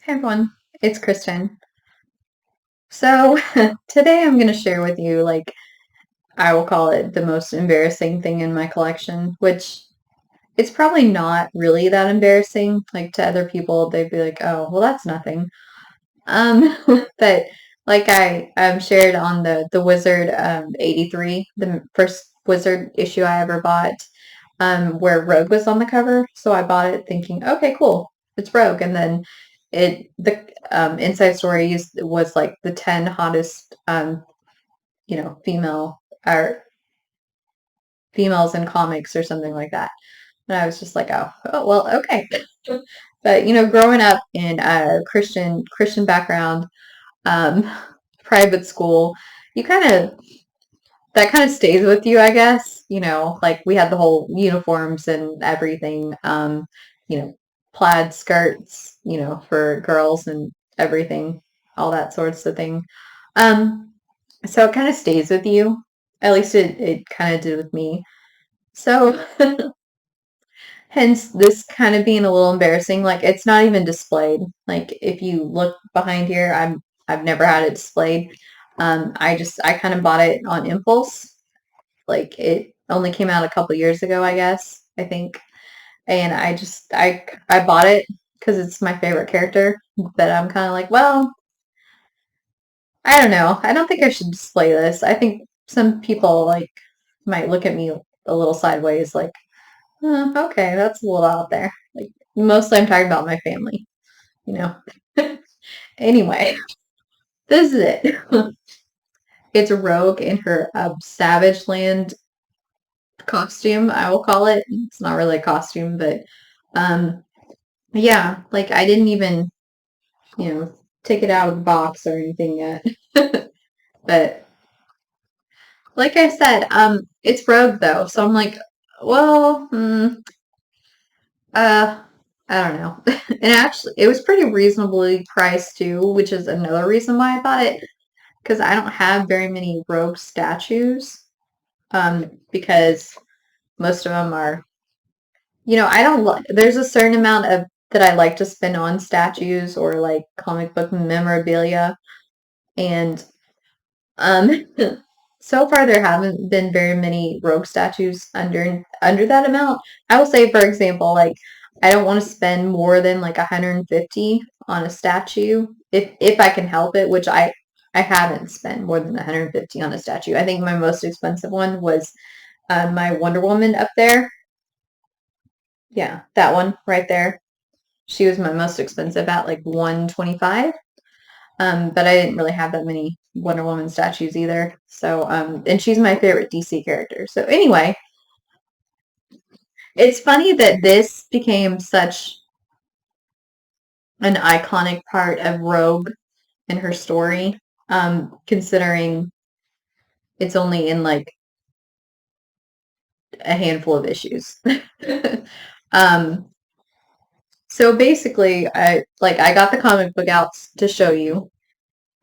Hey everyone, it's Kristen. So today I'm going to share with you, I will call it the most embarrassing thing in my collection, which it's probably not really that embarrassing. Like to other people, they'd be like, "Oh, well, that's nothing." Um, but like I've shared on the Wizard 83, the first Wizard issue I ever bought, where Rogue was on the cover. So I bought it thinking, okay, cool, it's Rogue. And then the inside story was like the 10 hottest, female or females in comics or something like that. And I was just like, oh well, okay. But growing up in a Christian background, um, private school, you kind of that kind of stays with you, I guess. Like we had the whole uniforms and everything, you know, plaid skirts, for girls and everything, all that sorts of thing. Um, so it kind of stays with you. At least it kind of did with me. So hence this kind of being a little embarrassing. Like it's not even displayed. Like if you look behind here, I've never had it displayed. I kind of bought it on impulse. Like it only came out a couple years ago, I guess, I think. And I bought it because it's my favorite character. But I'm kind of like, well, I don't know. I don't think I should display this. I think some people might look at me a little sideways, like, okay, that's a little out there. Like mostly I'm talking about my family, you know. Anyway, this is it. It's Rogue in her Savage Land costume, I will call it. It's not really a costume, but um yeah, like I didn't even, take it out of the box or anything yet. But like I said, it's Rogue though, so I'm like, well, uh, I don't know. And actually, it was pretty reasonably priced too, which is another reason why I bought it because I don't have very many Rogue statues. Because most of them are, I don't like. There's a certain amount of that I like to spend on statues or like comic book memorabilia, and um, so far there haven't been very many Rogue statues under that amount. I will say, for example, like I don't want to spend more than like 150 on a statue if I can help it, which I haven't spent more than 150 on a statue. I think my most expensive one was my Wonder Woman up there. Yeah, that one right there. She was my most expensive at like 125. But I didn't really have that many Wonder Woman statues either. So, and she's my favorite DC character. So anyway, it's funny that this became such an iconic part of Rogue and her story, considering it's only in like a handful of issues. um, so basically, I got the comic book out to show you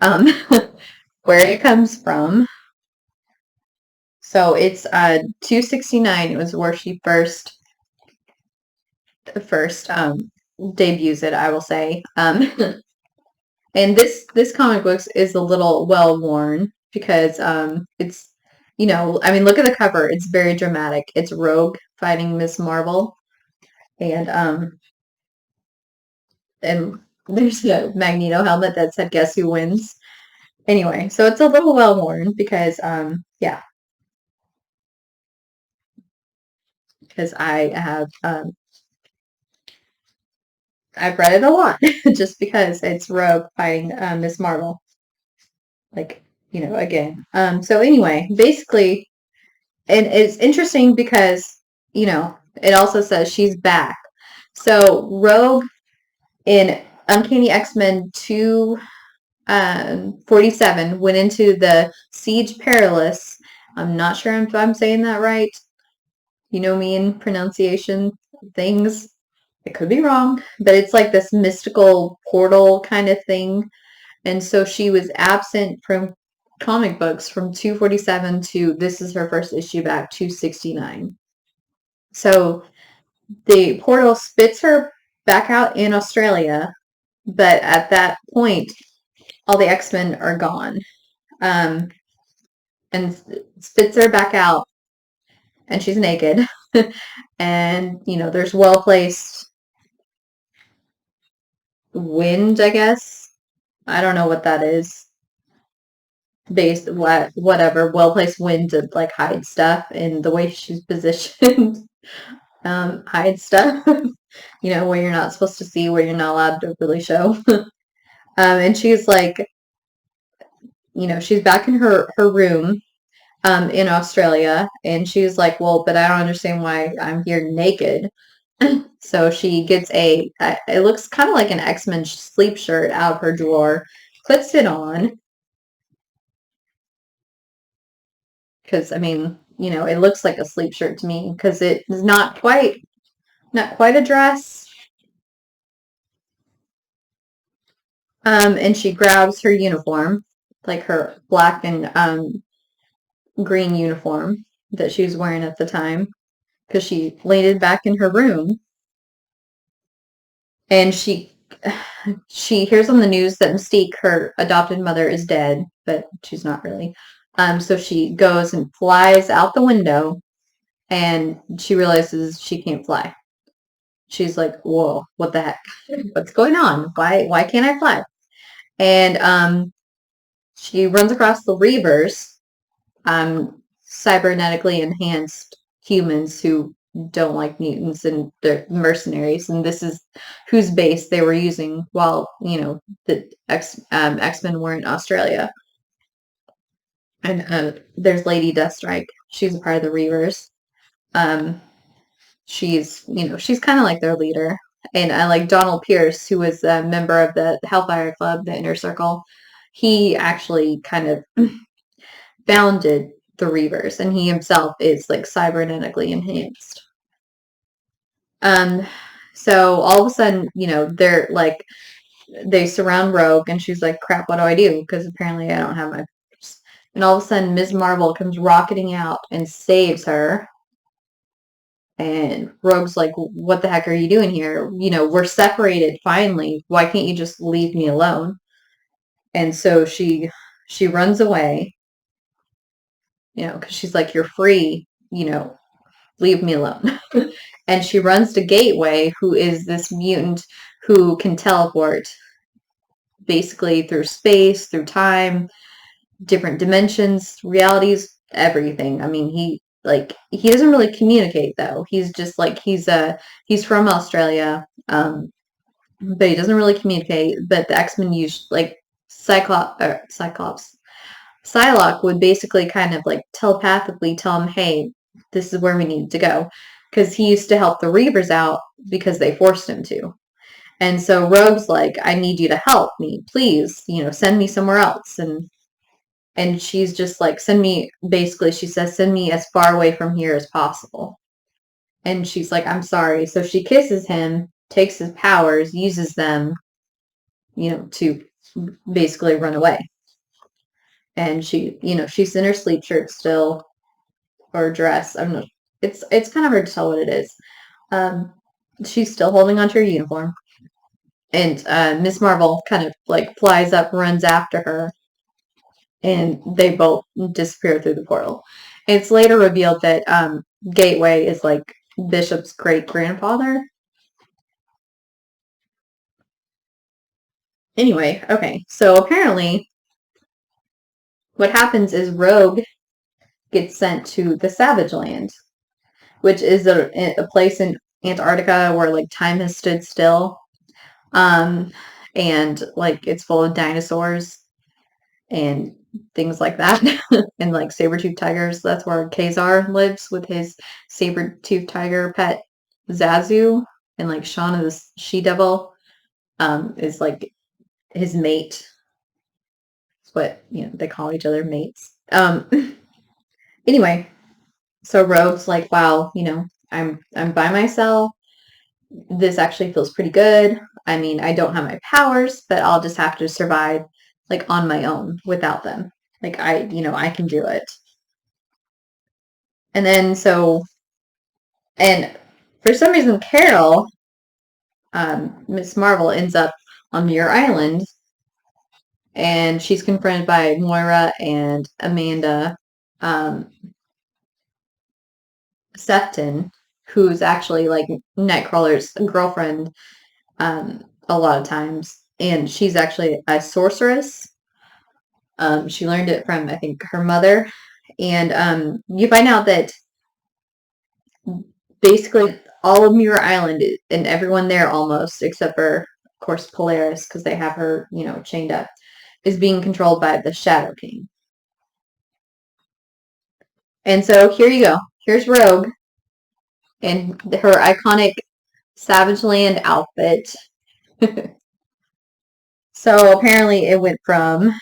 um, where it comes from. So it's 269. It was where she first debuts it, I will say. And this comic book is a little well worn because it's I mean look at the cover. It's very dramatic. It's Rogue fighting Miss Marvel, and and there's a Magneto helmet that said "Guess who wins." Anyway, so it's a little well worn because yeah, because I've read it a lot just because it's Rogue fighting Miss Marvel. Like, again. So anyway, basically, and it's interesting because, it also says she's back. So Rogue in Uncanny X-Men 247 went into the Siege Perilous. I'm not sure if I'm saying that right. You know me in pronunciation things. I could be wrong, but it's like this mystical portal kind of thing. And so she was absent from comic books from 247 to this is her first issue back, 269. So the portal spits her back out in Australia, But at that point, all the X-Men are gone. Um, and spits her back out, and she's naked. And, there's well-placed wind, I guess. I don't know what that is. Based whatever, well-placed wind to like hide stuff, and the way she's positioned hide stuff. Where you're not supposed to see, where you're not allowed to really show. And she's like, she's back in her room in Australia, and she's like, well, but I don't understand why I'm here naked. So she gets it looks kind of like an X-Men sleep shirt out of her drawer, puts it on, because I mean, it looks like a sleep shirt to me, because it is not quite a dress. And she grabs her uniform, like her black and green uniform that she was wearing at the time, because she landed back in her room, and she hears on the news that Mystique, her adopted mother, is dead, but she's not really. So she goes and flies out the window, and she realizes she can't fly. She's like, "Whoa, what the heck? What's going on? Why can't I fly?" And she runs across the Reavers, cybernetically enhanced humans who don't like mutants, and they're mercenaries, and this is whose base they were using while the X-Men were in Australia. And there's Lady Deathstrike. She's a part of the Reavers. Um, she's kind of like their leader. And I like Donald Pierce, who was a member of the Hellfire Club, the Inner Circle. He actually kind of founded the Reavers, and he himself is like cybernetically enhanced. Um, so all of a sudden, they're like, they surround Rogue, and she's like, crap, what do I do? Because apparently I don't have my powers. And all of a sudden, Ms. Marvel comes rocketing out and saves her. And Rogue's like, what the heck are you doing here? We're separated finally. Why can't you just leave me alone? And so she runs away, because she's like, you're free, leave me alone. And she runs to Gateway, who is this mutant who can teleport basically through space, through time, different dimensions, realities, everything. I mean, he doesn't really communicate though. He's just like he's from Australia, but he doesn't really communicate. But the X-Men use like Cyclops. Psylocke would basically kind of like telepathically tell him, hey, this is where we need to go. Because he used to help the Reavers out because they forced him to. And so Rogue's like, I need you to help me, please, send me somewhere else. And she's just like, basically she says, send me as far away from here as possible. And she's like, I'm sorry. So she kisses him, takes his powers, uses them, to basically run away. And she's in her sleep shirt still, or dress. I'm not. It's kind of hard to tell what it is. Um, she's still holding onto her uniform, and Miss Marvel kind of like flies up, runs after her, and they both disappear through the portal. It's later revealed that Gateway is like Bishop's great grandfather. Anyway, okay, so apparently what happens is Rogue gets sent to the Savage Land, which is a place in Antarctica where like time has stood still. And like it's full of dinosaurs and things like that. And like saber-toothed tigers. That's where Kazar lives with his saber-toothed tiger pet Zazu. And like Shauna the she-devil is like his mate. It's what they call each other, mates. Anyway, so Rogue's like, wow, I'm by myself. This actually feels pretty good. I mean, I don't have my powers, but I'll just have to survive like on my own without them. Like I can do it. And then and for some reason, Carol, Miss Marvel ends up on Muir Island, and she's confronted by Moira and Amanda um, Sefton, who's actually like Nightcrawler's girlfriend a lot of times, and she's actually a sorceress. She learned it from, I think, her mother, and you find out that basically all of Muir Island and everyone there almost, except for, of course, Polaris, because they have her, chained up, is being controlled by the Shadow King. And so here you go. Here's Rogue in her iconic Savage Land outfit. So apparently it went from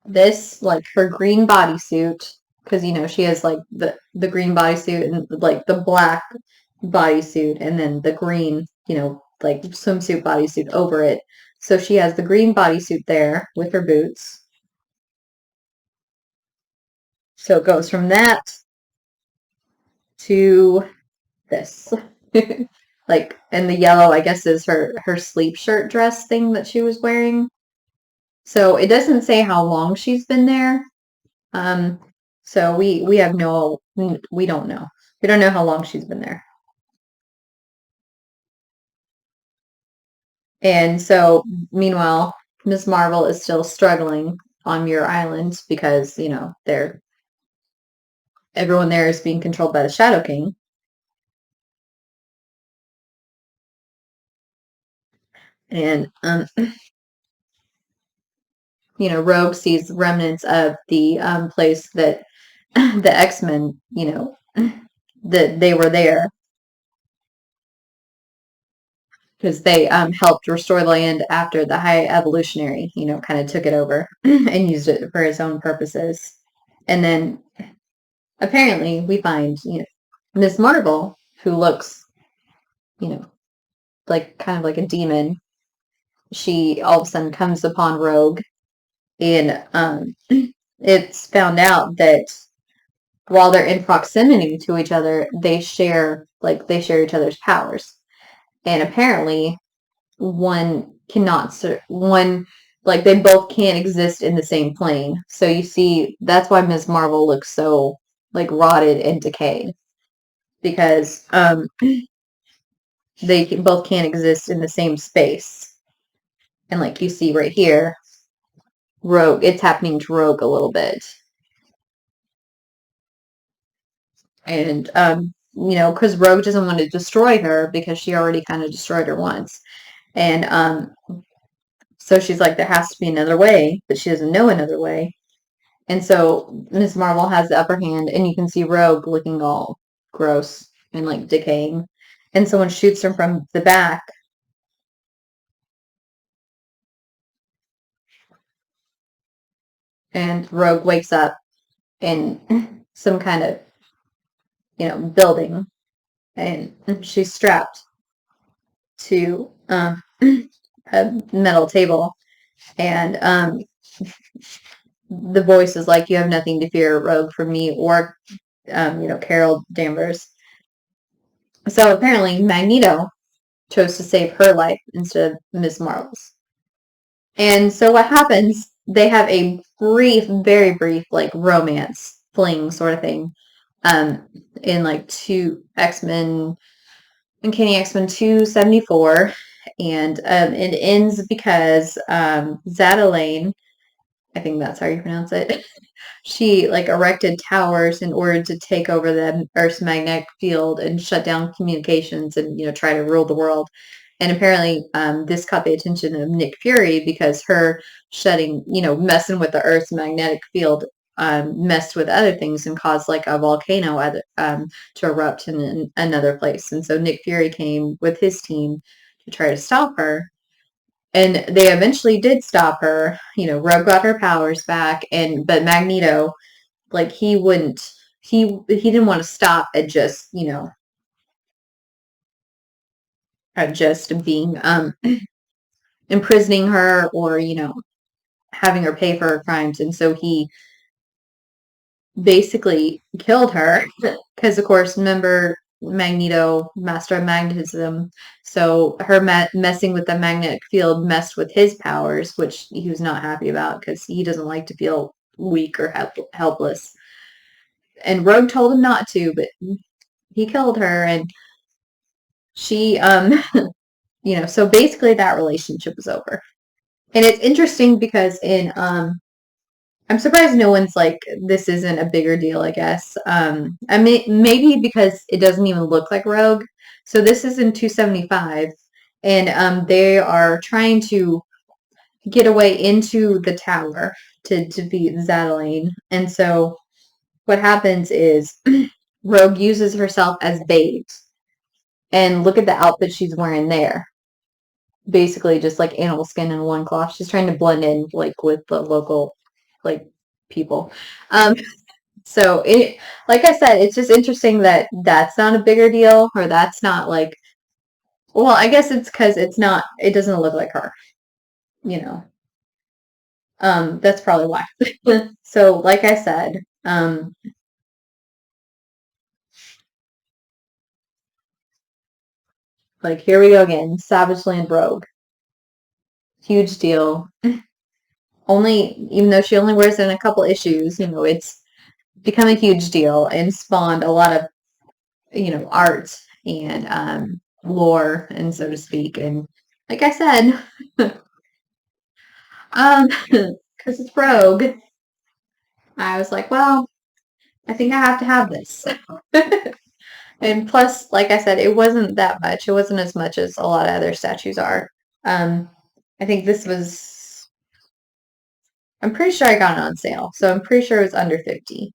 this, like her green bodysuit, because she has like the green bodysuit and like the black bodysuit, and then the green, like swimsuit bodysuit over it. So she has the green bodysuit there with her boots. So it goes from that to this. Like, and the yellow, I guess, is her sleep shirt dress thing that she was wearing. So it doesn't say how long she's been there. Um, so we have no, we don't know. We don't know how long she's been there. And so meanwhile, Miss Marvel is still struggling on Muir Island because, they're everyone there is being controlled by the Shadow King. And Rogue sees remnants of the place that the X-Men, that they were there because they helped restore the land after the High Evolutionary, kind of took it over and used it for his own purposes. And then apparently we find, Miss Marvel, who looks, you know, like kind of like a demon. She all of a sudden comes upon Rogue, and it's found out that while they're in proximity to each other, they share each other's powers. And apparently one cannot one like they both can't exist in the same plane. So you see that's why Ms. Marvel looks so like rotted and decayed, because they both can't exist in the same space. And like you see right here, Rogue, it's happening to Rogue a little bit. And because Rogue doesn't want to destroy her because she already kind of destroyed her once. And so she's like, there has to be another way, but she doesn't know another way. And so Miss Marvel has the upper hand, and you can see Rogue looking all gross and like decaying. And someone shoots her from the back. And Rogue wakes up in some kind of, building. And she's strapped to a metal table. And the voice is like, you have nothing to fear, Rogue, from me or, Carol Danvers. So apparently Magneto chose to save her life instead of Miss Marvel's. And so what happens, they have a brief, very brief, like romance fling sort of thing in like two X-Men, Uncanny X-Men 274. And it ends because Zada Lane, I think that's how you pronounce it, she like erected towers in order to take over the Earth's magnetic field and shut down communications and try to rule the world. And apparently, this caught the attention of Nick Fury because her shutting, messing with the Earth's magnetic field messed with other things and caused like a volcano to erupt in another place. And so Nick Fury came with his team to try to stop her. And they eventually did stop her. Rogue got her powers back, but Magneto, like he wouldn't, he didn't want to stop at just, at just being imprisoning her or having her pay for her crimes, and so he basically killed her because, of course, remember Magneto, master of magnetism. So her messing with the magnetic field messed with his powers, which he was not happy about because he doesn't like to feel weak or helpless. And Rogue told him not to, but he killed her, and she, so basically that relationship was over. And it's interesting because I'm surprised no one's like, this isn't a bigger deal, I guess. I mean, maybe because it doesn't even look like Rogue. So this is in 275, and they are trying to get away into the tower to defeat Zadaline. And so what happens is Rogue uses herself as bait. And look at the outfit she's wearing there. Basically just like animal skin and one cloth. She's trying to blend in like with the local like people. Um, so it, like I said, it's just interesting that that's not a bigger deal, or that's not like, well, I guess it's because it's not, it doesn't look like her, you know. That's probably why. So, like I said, like here we go again, Savage Land Rogue, huge deal. Only, even though she only wears it in a couple issues, it's become a huge deal and spawned a lot of, art and lore, and so to speak. And like I said, because it's Rogue, I was like, well, I think I have to have this. And plus, like I said, it wasn't that much. It wasn't as much as a lot of other statues are. Um, I think this was, I'm pretty sure I got it on sale, so I'm pretty sure it was under 50.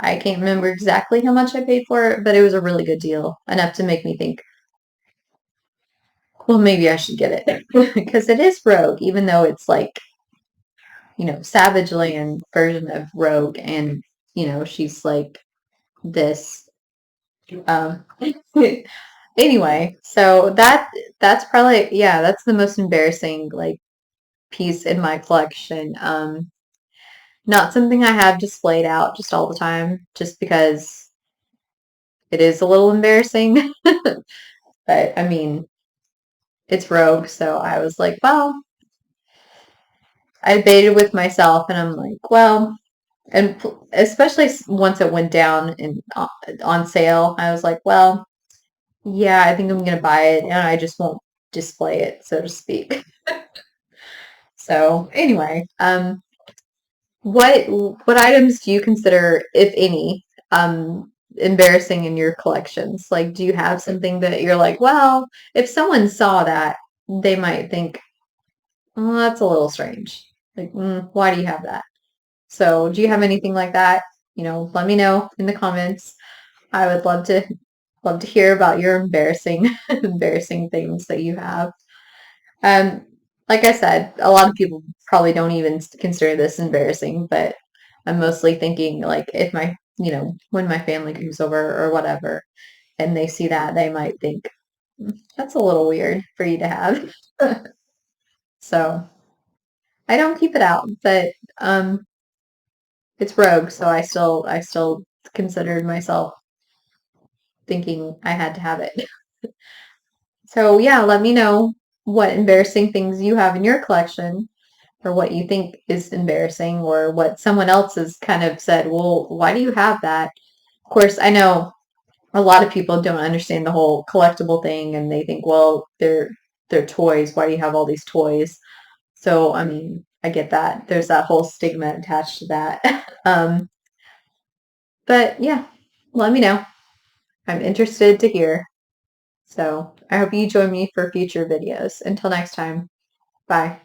I can't remember exactly how much I paid for it, but it was a really good deal, enough to make me think, well, maybe I should get it. Because it is Rogue, even though it's like, Savage Land version of Rogue, and, she's like this. Um, anyway, so that's probably, yeah, that's the most embarrassing, like, piece in my collection. Not something I have displayed out just all the time, just because it is a little embarrassing. But I mean, it's Rogue, so I was like, well, I debated with myself, and I'm like, well, and especially once it went down and on sale, I was like, well, yeah, I think I'm gonna buy it, and I just won't display it, so to speak. So anyway, what items do you consider, if any, embarrassing in your collections? Like, do you have something that you're like, well, if someone saw that, they might think, oh, that's a little strange. Like, why do you have that? So, do you have anything like that? Let me know in the comments. I would love to hear about your embarrassing embarrassing things that you have. Um, like I said, a lot of people probably don't even consider this embarrassing, but I'm mostly thinking like if when my family comes over or whatever, and they see that, they might think, that's a little weird for you to have." So I don't keep it out, but it's Rogue, so I still considered myself thinking I had to have it. So yeah, let me know what embarrassing things you have in your collection, or what you think is embarrassing, or what someone else has kind of said, well, why do you have that? Of course, I know a lot of people don't understand the whole collectible thing, and they think, well, they're toys. Why do you have all these toys? So, I mean, I get that. There's that whole stigma attached to that. But yeah, let me know. I'm interested to hear. So I hope you join me for future videos. Until next time, bye.